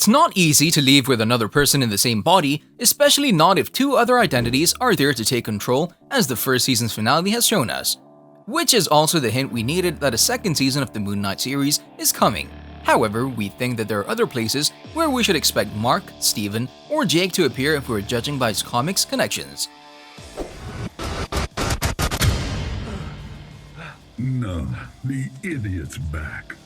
It's not easy to leave with another person in the same body, especially not if two other identities are there to take control, as the first season's finale has shown us. Which is also the hint we needed that a second season of the Moon Knight series is coming. However, we think that there are other places where we should expect Mark, Steven, or Jake to appear if we're judging by his comics connections. No, the idiot's back.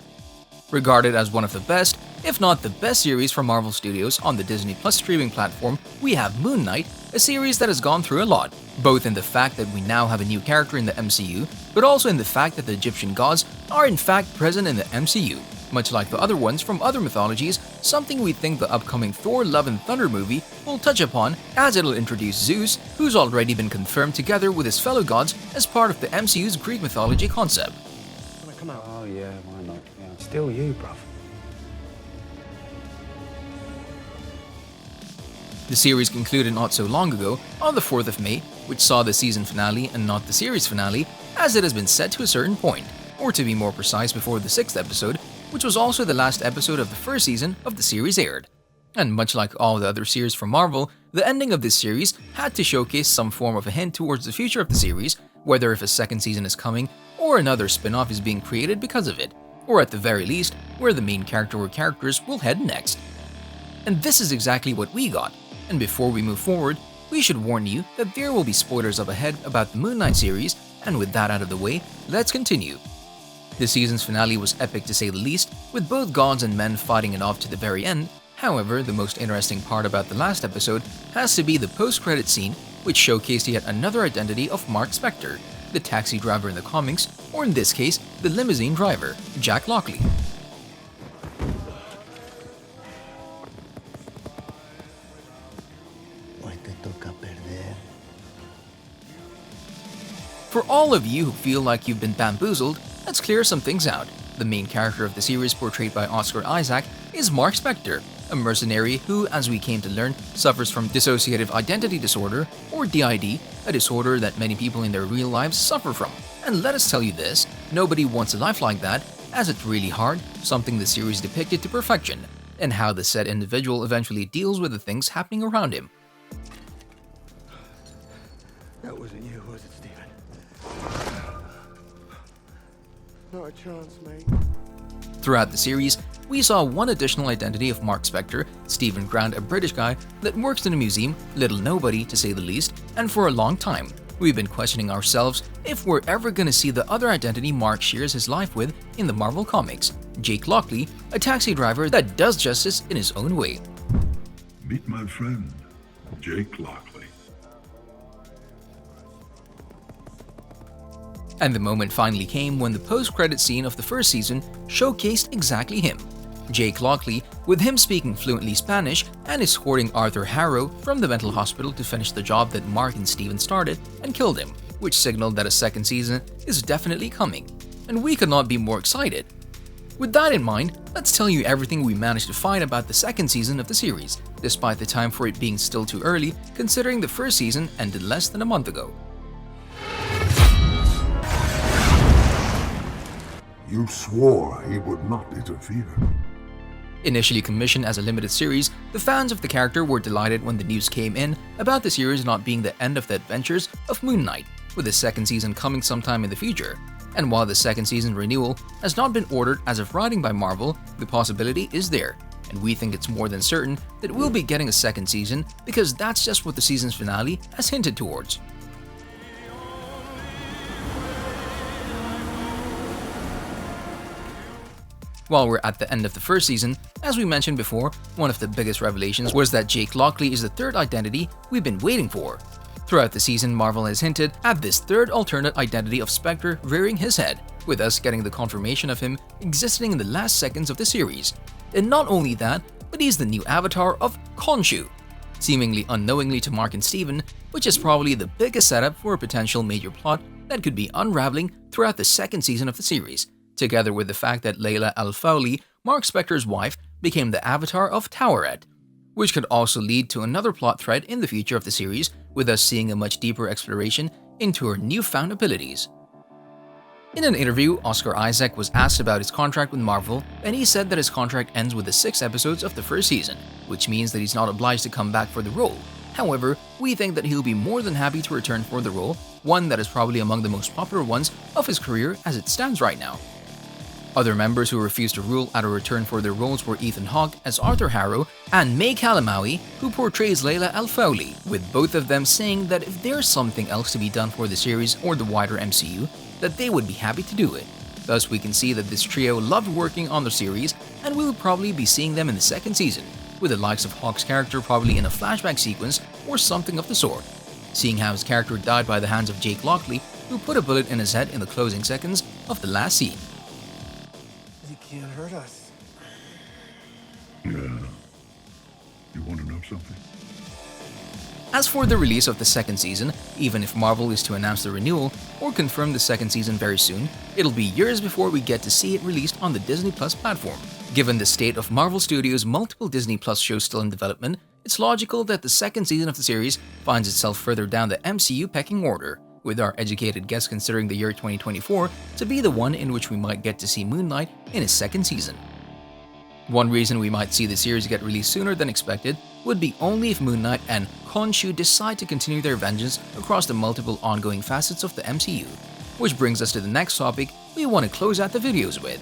Regarded as one of the best, if not the best series from Marvel Studios on the Disney Plus streaming platform, we have Moon Knight, a series that has gone through a lot, both in the fact that we now have a new character in the MCU, but also in the fact that the Egyptian gods are in fact present in the MCU. Much like the other ones from other mythologies, something we think the upcoming Thor Love and Thunder movie will touch upon, as it'll introduce Zeus, who's already been confirmed together with his fellow gods as part of the MCU's Greek mythology concept. Come out. Oh yeah, why not? Yeah, still you, bruv. The series concluded not so long ago, on the 4th of May, which saw the season finale and not the series finale, as it has been set to a certain point, or to be more precise before the 6th episode, which was also the last episode of the first season of the series aired. And much like all the other series from Marvel, the ending of this series had to showcase some form of a hint towards the future of the series, whether if a second season is coming or another spin-off is being created because of it, or at the very least, where the main character or characters will head next. And this is exactly what we got, and before we move forward, we should warn you that there will be spoilers up ahead about the Moon Knight series, and with that out of the way, let's continue. The season's finale was epic to say the least, with both gods and men fighting it off to the very end. However, the most interesting part about the last episode has to be the post-credit scene, which showcased yet another identity of Marc Spector, the taxi driver in the comics, or in this case, the limousine driver, Jake Lockley. For all of you who feel like you've been bamboozled, let's clear some things out. The main character of the series, portrayed by Oscar Isaac, is Marc Spector, a mercenary who, as we came to learn, suffers from dissociative identity disorder, or DID, a disorder that many people in their real lives suffer from. And let us tell you this, nobody wants a life like that, as it's really hard, something the series depicted to perfection, and how the said individual eventually deals with the things happening around him. That wasn't you, was it, Steven? Not a chance, mate. Throughout the series, we saw one additional identity of Marc Spector, Stephen Grant, a British guy that works in a museum, little nobody to say the least, and for a long time, we've been questioning ourselves if we're ever gonna see the other identity Mark shares his life with in the Marvel comics, Jake Lockley, a taxi driver that does justice in his own way. Meet my friend, Jake Lockley. And the moment finally came when the post-credit scene of the first season showcased exactly him, Jake Lockley, with him speaking fluently Spanish and escorting Arthur Harrow from the mental hospital to finish the job that Mark and Steven started and killed him, which signaled that a second season is definitely coming, and we could not be more excited. With that in mind, let's tell you everything we managed to find about the second season of the series, despite the time for it being still too early considering the first season ended less than a month ago. You swore he would not interfere. Initially commissioned as a limited series, the fans of the character were delighted when the news came in about the series not being the end of the adventures of Moon Knight, with the second season coming sometime in the future. And while the second season renewal has not been ordered as of writing by Marvel, the possibility is there, and we think it's more than certain that we'll be getting a second season because that's just what the season's finale has hinted towards. While we're at the end of the first season, as we mentioned before, one of the biggest revelations was that Jake Lockley is the third identity we've been waiting for. Throughout the season, Marvel has hinted at this third alternate identity of Spectre rearing his head, with us getting the confirmation of him existing in the last seconds of the series. And not only that, but he's the new avatar of Khonshu, seemingly unknowingly to Mark and Steven, which is probably the biggest setup for a potential major plot that could be unraveling throughout the second season of the series, together with the fact that Layla Al-Fawli, Marc Spector's wife, became the avatar of Taweret, which could also lead to another plot thread in the future of the series, with us seeing a much deeper exploration into her newfound abilities. In an interview, Oscar Isaac was asked about his contract with Marvel, and he said that his contract ends with the 6 episodes of the first season, which means that he's not obliged to come back for the role. However, we think that he'll be more than happy to return for the role, one that is probably among the most popular ones of his career as it stands right now. Other members who refused to rule out a return for their roles were Ethan Hawke as Arthur Harrow and May Calamawy, who portrays Layla Al-Fawli, with both of them saying that if there's something else to be done for the series or the wider MCU, that they would be happy to do it. Thus, we can see that this trio loved working on the series, and we will probably be seeing them in the second season, with the likes of Hawke's character probably in a flashback sequence or something of the sort. Seeing how his character died by the hands of Jake Lockley, who put a bullet in his head in the closing seconds of the last scene. He can't hurt us. Yeah. You want to know something? As for the release of the second season, even if Marvel is to announce the renewal or confirm the second season very soon, it'll be years before we get to see it released on the Disney Plus platform. Given the state of Marvel Studios' multiple Disney Plus shows still in development, it's logical that the second season of the series finds itself further down the MCU pecking order, with our educated guess considering the year 2024 to be the one in which we might get to see Moon Knight in his second season. One reason we might see the series get released sooner than expected would be only if Moon Knight and Khonshu decide to continue their vengeance across the multiple ongoing facets of the MCU. Which brings us to the next topic we want to close out the videos with: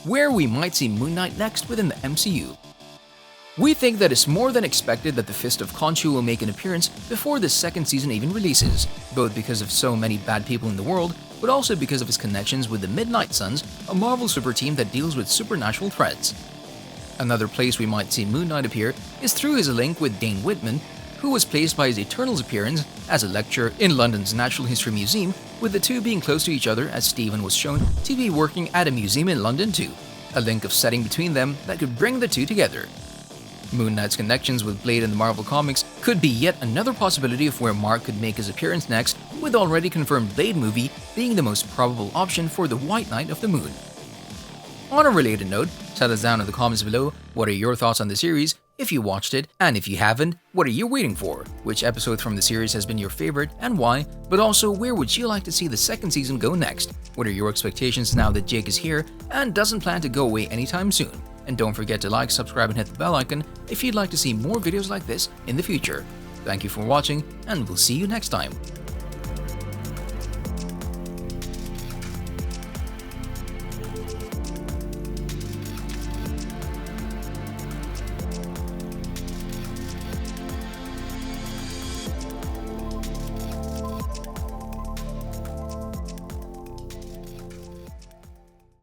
where we might see Moon Knight next within the MCU. We think that it's more than expected that the Fist of Khonshu will make an appearance before the second season even releases, both because of so many bad people in the world, but also because of his connections with the Midnight Suns, a Marvel super team that deals with supernatural threats. Another place we might see Moon Knight appear is through his link with Dane Whitman, who was placed by his Eternals appearance as a lecturer in London's Natural History Museum, with the two being close to each other as Stephen was shown to be working at a museum in London too, a link of setting between them that could bring the two together. Moon Knight's connections with Blade in the Marvel Comics could be yet another possibility of where Mark could make his appearance next, with the already confirmed Blade movie being the most probable option for the White Knight of the Moon. On a related note, tell us down in the comments below what are your thoughts on the series, if you watched it, and if you haven't, what are you waiting for? Which episode from the series has been your favorite and why? But also, where would you like to see the second season go next? What are your expectations now that Jake is here and doesn't plan to go away anytime soon? And don't forget to like, subscribe, and hit the bell icon if you'd like to see more videos like this in the future. Thank you for watching, and we'll see you next time.